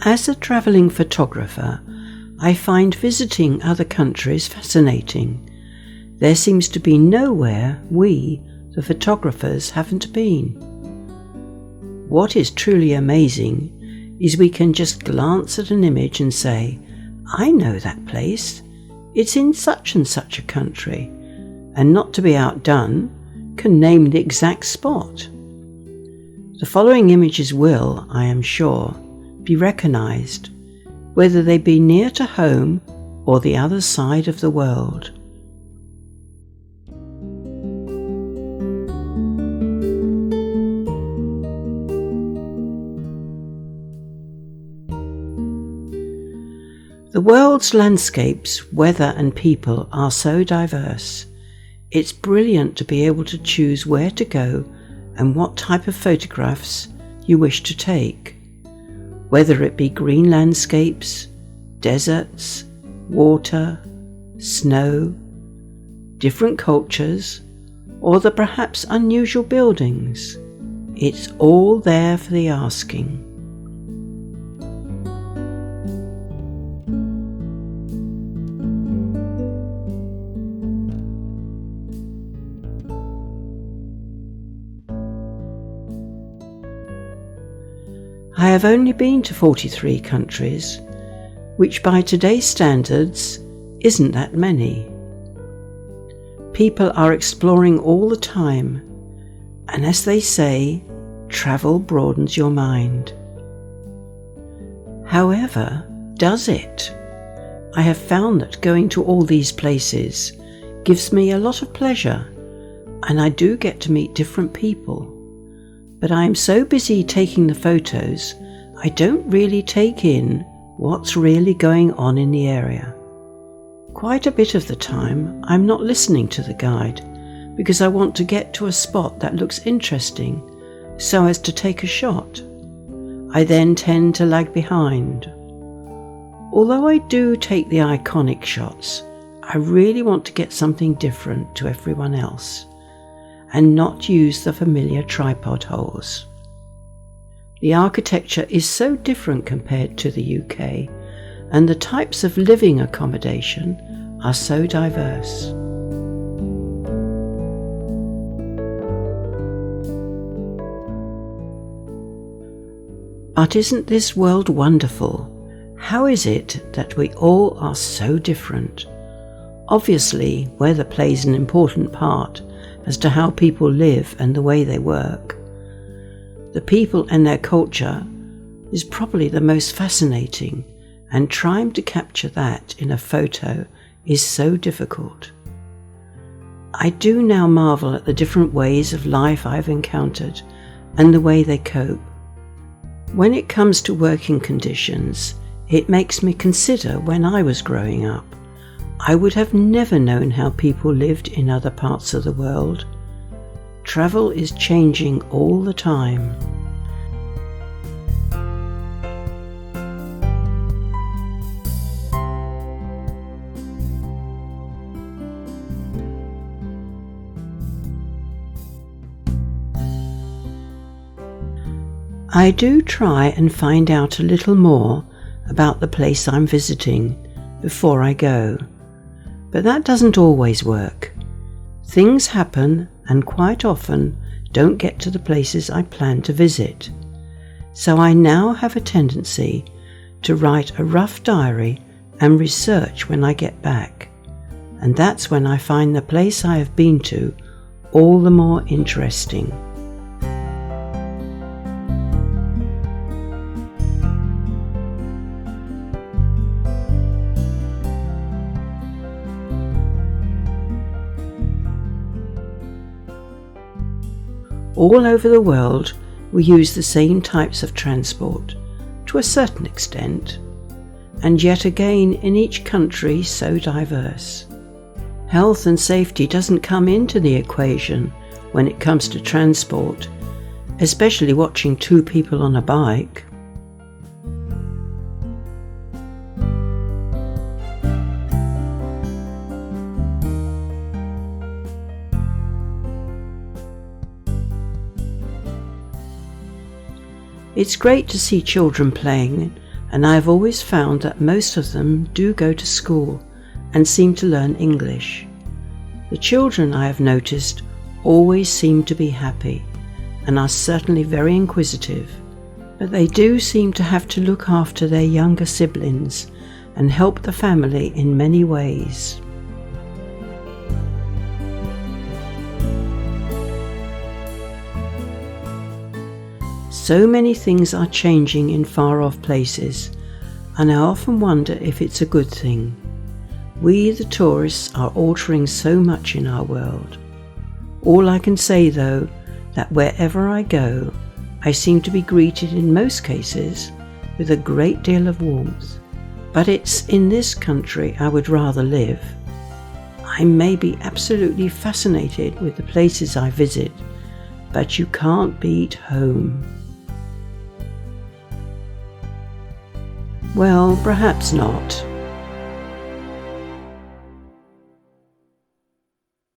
As a travelling photographer, I find visiting other countries fascinating. There seems to be nowhere we, the photographers, haven't been. What is truly amazing is we can just glance at an image and say, I know that place, it's in such and such a country, and not to be outdone, can name the exact spot. The following images will, I am sure, be recognised, whether they be near to home or the other side of the world. The world's landscapes, weather and people are so diverse. It's brilliant to be able to choose where to go and what type of photographs you wish to take. Whether it be green landscapes, deserts, water, snow, different cultures, or the perhaps unusual buildings, it's all there for the asking. I have only been to 43 countries, which by today's standards isn't that many. People are exploring all the time, and as they say, travel broadens your mind. However, does it? I have found that going to all these places gives me a lot of pleasure, and I do get to meet different people. But I am so busy taking the photos, I don't really take in what's really going on in the area. Quite a bit of the time, I'm not listening to the guide because I want to get to a spot that looks interesting so as to take a shot. I then tend to lag behind. Although I do take the iconic shots, I really want to get something different to everyone else and not use the familiar tripod holes. The architecture is so different compared to the UK, and the types of living accommodation are so diverse. But isn't this world wonderful? How is it that we all are so different? Obviously, weather plays an important part as to how people live and the way they work. The people and their culture is probably the most fascinating, and trying to capture that in a photo is so difficult. I do now marvel at the different ways of life I've encountered and the way they cope. When it comes to working conditions, it makes me consider when I was growing up. I would have never known how people lived in other parts of the world. Travel is changing all the time. I do try and find out a little more about the place I'm visiting before I go. But that doesn't always work. Things happen and quite often don't get to the places I plan to visit. So I now have a tendency to write a rough diary and research when I get back. And that's when I find the place I have been to all the more interesting. All over the world, we use the same types of transport, to a certain extent, and yet again in each country so diverse. Health and safety doesn't come into the equation when it comes to transport, especially watching two people on a bike. It's great to see children playing and I have always found that most of them do go to school and seem to learn English. The children, I have noticed, always seem to be happy and are certainly very inquisitive, but they do seem to have to look after their younger siblings and help the family in many ways. So many things are changing in far-off places, and I often wonder if it's a good thing. We, the tourists, are altering so much in our world. All I can say, though, that wherever I go, I seem to be greeted in most cases with a great deal of warmth. But it's in this country I would rather live. I may be absolutely fascinated with the places I visit, but you can't beat home. Well, perhaps not.